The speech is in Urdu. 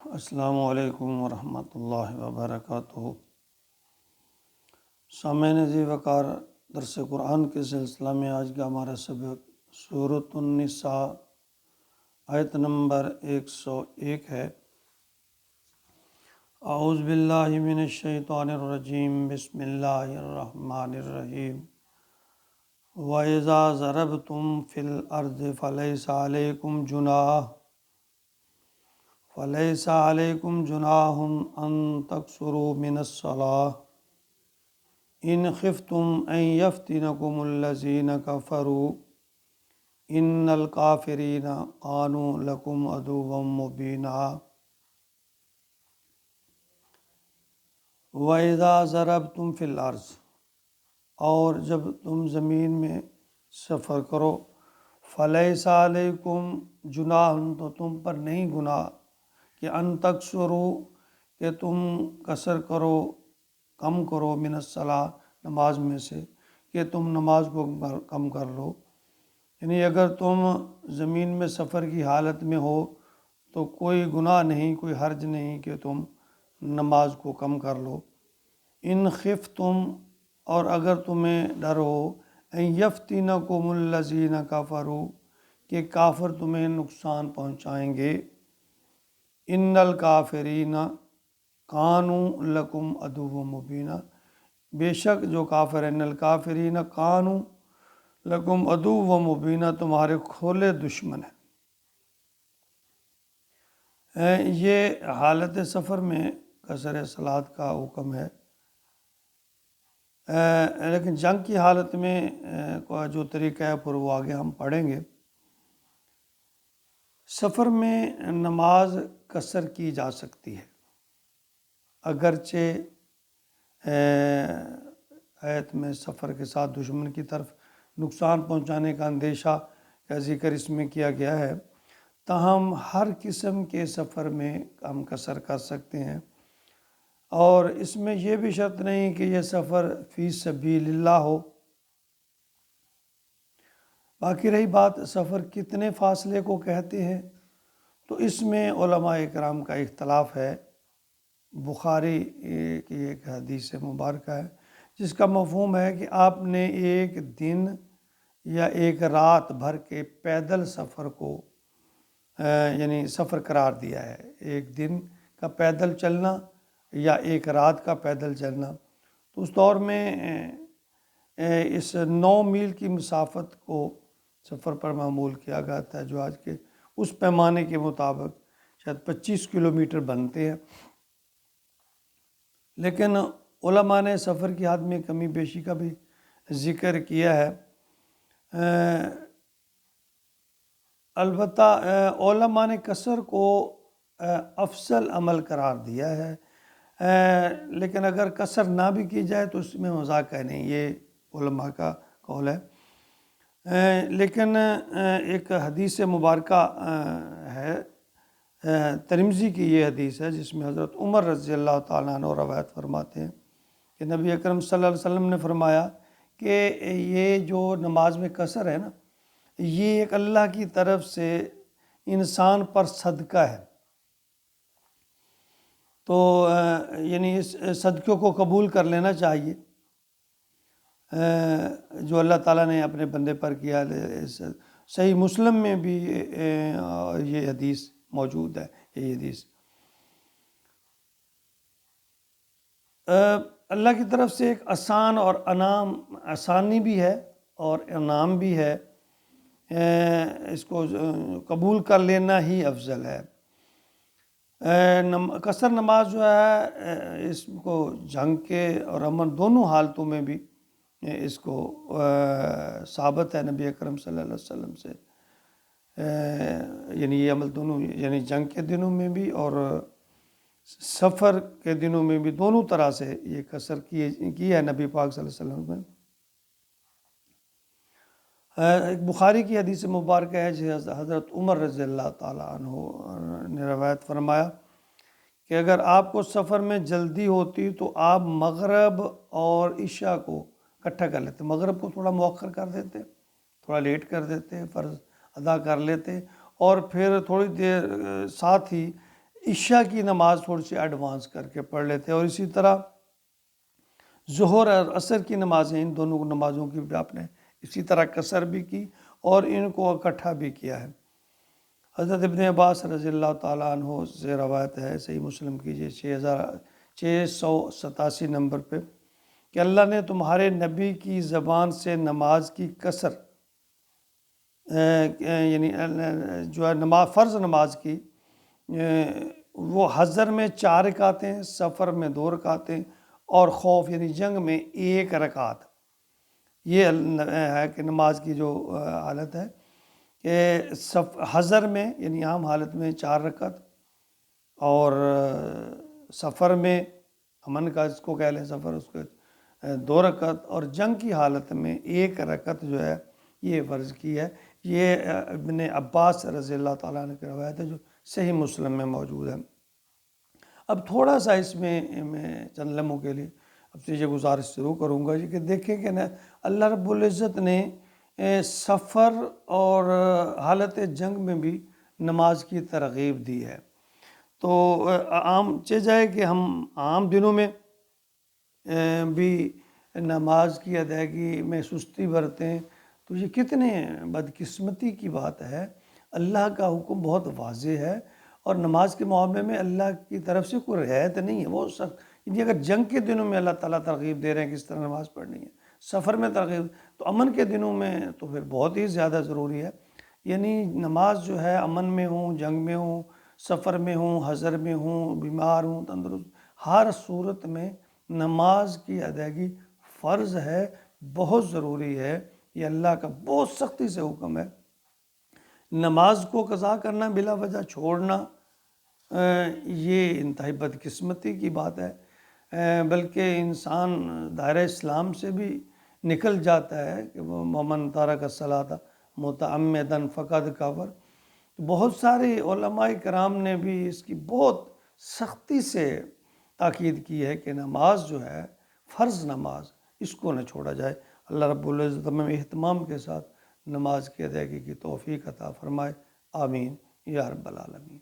السلام علیکم ورحمۃ اللہ وبرکاتہ۔ سامعین عزیز وقار، درس قرآن کے سلسلہ میں آج کا ہمارا سبق سورۃ النساء آیت نمبر 101 ہے۔ اعوذ باللہ من الشیطان الرجیم، بسم اللہ الرحمن الرحیم۔ وَإِذَا ضَرَبْتُمْ فِي الْأَرْضِ فَلَيْسَ عَلَيْكُمْ جُنَاحٌ أَن تَقْصُرُوا مِنَ الصَّلَاةِ إِنْ خِفْتُمْ أَن يَفْتِنَكُمُ الَّذِينَ كَفَرُوا إِنَّ الْكَافِرِينَ كَانُوا لَكُمْ عَدُوًّا مُّبِينًا۔ وَإِذَا ضَرَبْتُمْ فِي الْأَرْضِ، اور جب تم زمین میں سفر کرو، فَلَيْسَ عَلَيْكُمْ جُنَاحٌ، تو تم پر نہیں گناہ کہ ان تقصروا، کہ تم قصر کرو، کم کرو، من الصلاۃ، نماز میں سے، کہ تم نماز کو کم کر لو۔ یعنی اگر تم زمین میں سفر کی حالت میں ہو تو کوئی گناہ نہیں، کوئی حرج نہیں کہ تم نماز کو کم کر لو۔ ان خفتم، اور اگر تمہیں ڈر ہو، ان یفتنکم الذین کفروا، کہ کافر تمہیں نقصان پہنچائیں گے۔ ان الکافرین کانوا لکم عدوا مبینا، بے شک جو کافر ہیں، ان الکافرین کانوا لکم عدوا مبینا، تمہارے کھولے دشمن ہیں۔ یہ حالت سفر میں قصر صلاۃ کا حکم ہے، لیکن جنگ کی حالت میں جو طریقہ ہے پھر وہ آگے ہم پڑھیں گے۔ سفر میں نماز قصر کی جا سکتی ہے، اگرچہ آیت میں سفر کے ساتھ دشمن کی طرف نقصان پہنچانے کا اندیشہ کا ذکر اس میں کیا گیا ہے، تاہم ہر قسم کے سفر میں ہم قصر کر سکتے ہیں، اور اس میں یہ بھی شرط نہیں کہ یہ سفر فی سبیل اللہ ہو۔ باقی رہی بات سفر کتنے فاصلے کو کہتے ہیں، تو اس میں علماء اکرام کا اختلاف ہے۔ بخاری کی ایک حدیث مبارکہ ہے جس کا مفہوم ہے کہ آپ نے ایک دن یا ایک رات بھر کے پیدل سفر کو یعنی سفر قرار دیا ہے، ایک دن کا پیدل چلنا یا ایک رات کا پیدل چلنا۔ تو اس دور میں اس 9 میل کی مسافت کو سفر پر معمول کیا گیا تھا، جو آج کے اس پیمانے کے مطابق شاید 25 کلومیٹر بنتے ہیں، لیکن علماء نے سفر کی حد میں کمی بیشی کا بھی ذکر کیا ہے۔ البتہ علماء نے قصر کو افضل عمل قرار دیا ہے، لیکن اگر قصر نہ بھی کی جائے تو اس میں مذاق ہے نہیں، یہ علماء کا قول ہے۔ لیکن ایک حدیث مبارکہ ہے، ترمذی کی یہ حدیث ہے، جس میں حضرت عمر رضی اللہ تعالیٰ عنہ روایت فرماتے ہیں کہ نبی اکرم صلی اللہ علیہ وسلم نے فرمایا کہ یہ جو نماز میں قصر ہے نا، یہ ایک اللہ کی طرف سے انسان پر صدقہ ہے، تو یعنی اس صدقے کو قبول کر لینا چاہیے جو اللہ تعالیٰ نے اپنے بندے پر کیا۔ صحیح مسلم میں بھی یہ حدیث موجود ہے، یہ حدیث اللہ کی طرف سے ایک آسان اور آسانی بھی ہے اور انعام بھی ہے، اس کو قبول کر لینا ہی افضل ہے۔ قصر نماز جو ہے، اس کو جنگ کے اور امن دونوں حالتوں میں بھی اس کو ثابت ہے نبی اکرم صلی اللہ علیہ وسلم سے، یعنی یہ عمل دونوں، یعنی جنگ کے دنوں میں بھی اور سفر کے دنوں میں بھی، دونوں طرح سے یہ قصر کی ہے نبی پاک صلی اللہ علیہ وسلم نے۔ ایک بخاری کی حدیث مبارکہ ہے جس حضرت عمر رضی اللہ تعالیٰ عنہ نے روایت فرمایا کہ اگر آپ کو سفر میں جلدی ہوتی تو آپ مغرب اور عشاء کو اکٹھا کر لیتے، مغرب کو تھوڑا مؤخر کر دیتے، تھوڑا لیٹ کر دیتے، فرض ادا کر لیتے، اور پھر تھوڑی دیر ساتھ ہی عشاء کی نماز تھوڑی سی ایڈوانس کر کے پڑھ لیتے ہیں، اور اسی طرح ظہر اور عصر کی نمازیں، ان دونوں نمازوں کی بھی آپ نے اسی طرح قصر بھی کی اور ان کو اکٹھا بھی کیا ہے۔ حضرت ابن عباس رضی اللہ تعالیٰ عنہ سے روایت ہے، صحیح مسلم کیجیے 687 نمبر پہ، کہ اللہ نے تمہارے نبی کی زبان سے نماز کی قصر یعنی جو ہے نماز، فرض نماز کی، وہ حضر میں 4 رکعتیں، سفر میں 2 رکعتیں، اور خوف یعنی جنگ میں 1 رکعت۔ یہ ہے کہ نماز کی جو حالت ہے کہ حضر میں یعنی عام حالت میں 4 رکعت، اور سفر میں، امن کا اس کو کہہ لیں سفر، اس کو 2 رکعت، اور جنگ کی حالت میں 1 رکعت جو ہے یہ فرض کی ہے۔ یہ ابن عباس رضی اللہ تعالیٰ عنہ کی روایت ہے جو صحیح مسلم میں موجود ہے۔ اب تھوڑا سا اس میں چند لمحوں کے لیے اب سے یہ گزارش شروع کروں گا کہ دیکھیں کہ اللہ رب العزت نے سفر اور حالت جنگ میں بھی نماز کی ترغیب دی ہے۔ تو عام چیز ہے کہ ہم عام دنوں میں بھی نماز کی ادائیگی میں سستی برتیں، تو یہ کتنے بدقسمتی کی بات ہے۔ اللہ کا حکم بہت واضح ہے، اور نماز کے معاملے میں اللہ کی طرف سے کوئی رعایت نہیں ہے، وہ سخت۔ یعنی اگر جنگ کے دنوں میں اللہ تعالیٰ ترغیب دے رہے ہیں کہ اس طرح نماز پڑھنی ہے، سفر میں ترغیب، تو امن کے دنوں میں تو پھر بہت ہی زیادہ ضروری ہے۔ یعنی نماز جو ہے امن میں ہوں، جنگ میں ہوں، سفر میں ہوں، حضر میں ہوں، بیمار ہوں، تندرست، ہر صورت میں نماز کی ادائیگی فرض ہے، بہت ضروری ہے۔ یہ اللہ کا بہت سختی سے حکم ہے۔ نماز کو قضا کرنا، بلا وجہ چھوڑنا، یہ انتہائی بدقسمتی کی بات ہے، بلکہ انسان دائرہ اسلام سے بھی نکل جاتا ہے کہ وَمَن تَرَكَ الصَّلَاةَ مُتَعَمِّدًا فَقَدْ كَفَرَ۔ بہت سارے علماء کرام نے بھی اس کی بہت سختی سے تاکید کی ہے کہ نماز جو ہے، فرض نماز، اس کو نہ چھوڑا جائے۔ اللہ رب العزت ہمیں اہتمام کے ساتھ نماز کی ادائیگی کی توفیق عطا فرمائے، آمین یا رب العالمین۔